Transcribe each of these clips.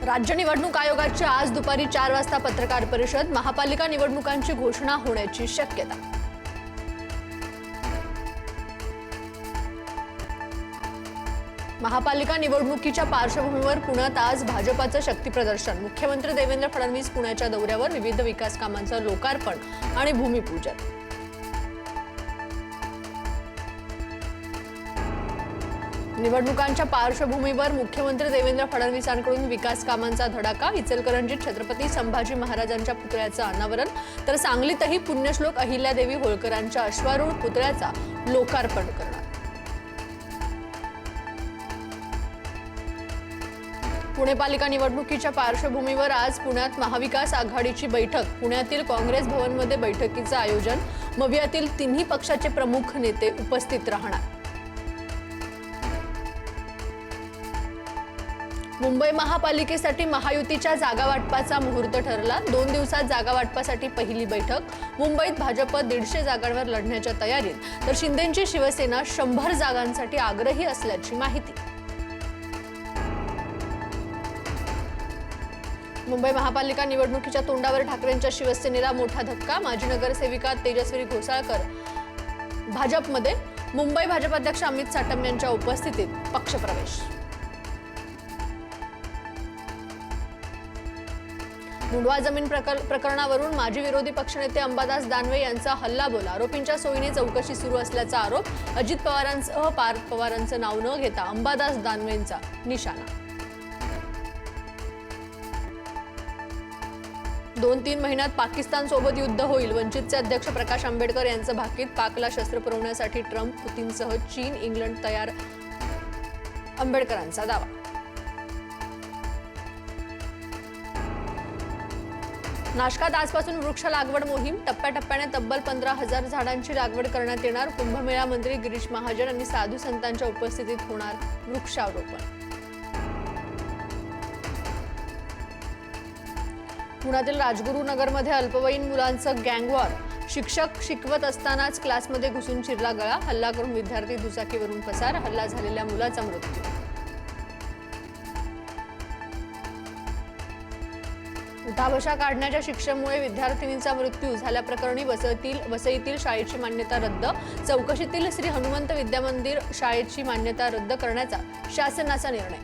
राज्य निवडणूक आयोगाची आज दुपारी 4 वाजता पत्रकार परिषद। महापालिका निवडणुकांची घोषणा होण्याची शक्यता। महापालिका निवडणुकीच्या पार्श्वभूमीवर पुण्यात आज भाजपाचं शक्ती प्रदर्शन। मुख्यमंत्री देवेंद्र फडणवीस पुण्याच्या दौऱ्यावर। विविध विकास कामांचं लोकार्पण आणि भूमिपूजन। निवडणुकांच्या पार्श्वभूमीवर मुख्यमंत्री देवेंद्र फडणवीसांकडून विकास कामांचा धडाका। इचलकरंजीत छत्रपती संभाजी महाराजांच्या पुतळ्याचं अनावरण, तर सांगलीतही पुण्यश्लोक अहिल्यादेवी होळकरांच्या अश्वारूढ पुतळ्याचा लोकार्पण करणार। पुणे पालिका निवडणुकीच्या पार्श्वभूमीवर आज पुण्यात महाविकास आघाडीची बैठक। पुण्यातील काँग्रेस भवनमध्ये बैठकीचं आयोजन। मवियातील तिन्ही पक्षाचे प्रमुख नेते उपस्थित राहणार। मुंबई महापालिकेसाठी महायुतीच्या जागा वाटपाचा मुहूर्त ठरला। 2 दिवसात जागा वाटपासाठी पहिली बैठक। मुंबईत भाजप 150 जागांवर लढण्याच्या तयारीत, तर शिंदेंची शिवसेना 100 जागांसाठी आग्रही असल्याची माहिती। मुंबई महापालिका निवडणुकीच्या तोंडावर ठाकरेंच्या शिवसेनेला मोठा धक्का। माजी नगरसेविका तेजस्वी घोसाळकर भाजपमध्ये। मुंबई भाजप अध्यक्ष अमित साटम यांच्या उपस्थितीत पक्षप्रवेश। मुंडवा जमीन प्रकरणावरून माजी विरोधी पक्षनेते अंबादास दानवे यांचा हल्लाबोल। आरोपींच्या सोयीने चौकशी सुरू असल्याचा आरोप। अजित पवारांसह पार्थ पवारांचं नाव न घेता अंबादास दानवेंचा निशाणा। 2-3 महिन्यात पाकिस्तान सोबत युद्ध होईल। वंचितचे अध्यक्ष प्रकाश आंबेडकर यांचं भाकीत। पाकला शस्त्र पुरवण्यासाठी ट्रम्प, पुतीनसह चीन, इंग्लंड तयार, आंबेडकरांचा दावा। नाशकात आजपासून वृक्ष लागवड मोहीम। टप्प्याटप्प्याने तब्बल 15,000 झाडांची लागवड करण्यात येणार। कुंभमेळा मंत्री गिरीश महाजन आणि साधू संतांच्या उपस्थितीत होणार वृक्षारोपण। पुण्यातील राजगुरुनगरमध्ये अल्पवयीन मुलांचं गँगवॉर। शिक्षक शिकवत असतानाच क्लासमध्ये घुसून चिरला गळा। हल्ला करून विद्यार्थी दुचाकीवरून पसार। हल्ला झालेल्या मुलाचा मृत्यू। उठाबशा काढण्याच्या शिक्षेमुळे विद्यार्थिनीचा मृत्यू झाल्याप्रकरणी वसईतील शाळेची मान्यता रद्द। चौकशीतील श्री हनुमंत विद्यामंदिर शाळेची मान्यता रद्द करण्याचा शासनाचा निर्णय।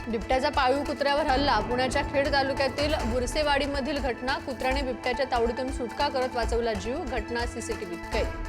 बिबट्याचा पाळीव कुत्र्यावर हल्ला। पुण्याच्या खेड तालुक्यातील बुरसेवाडीमधील घटना। कुत्र्याने बिबट्याच्या तावडीतून सुटका करत वाचवला जीव। घटना सीसीटीव्हीत कैद।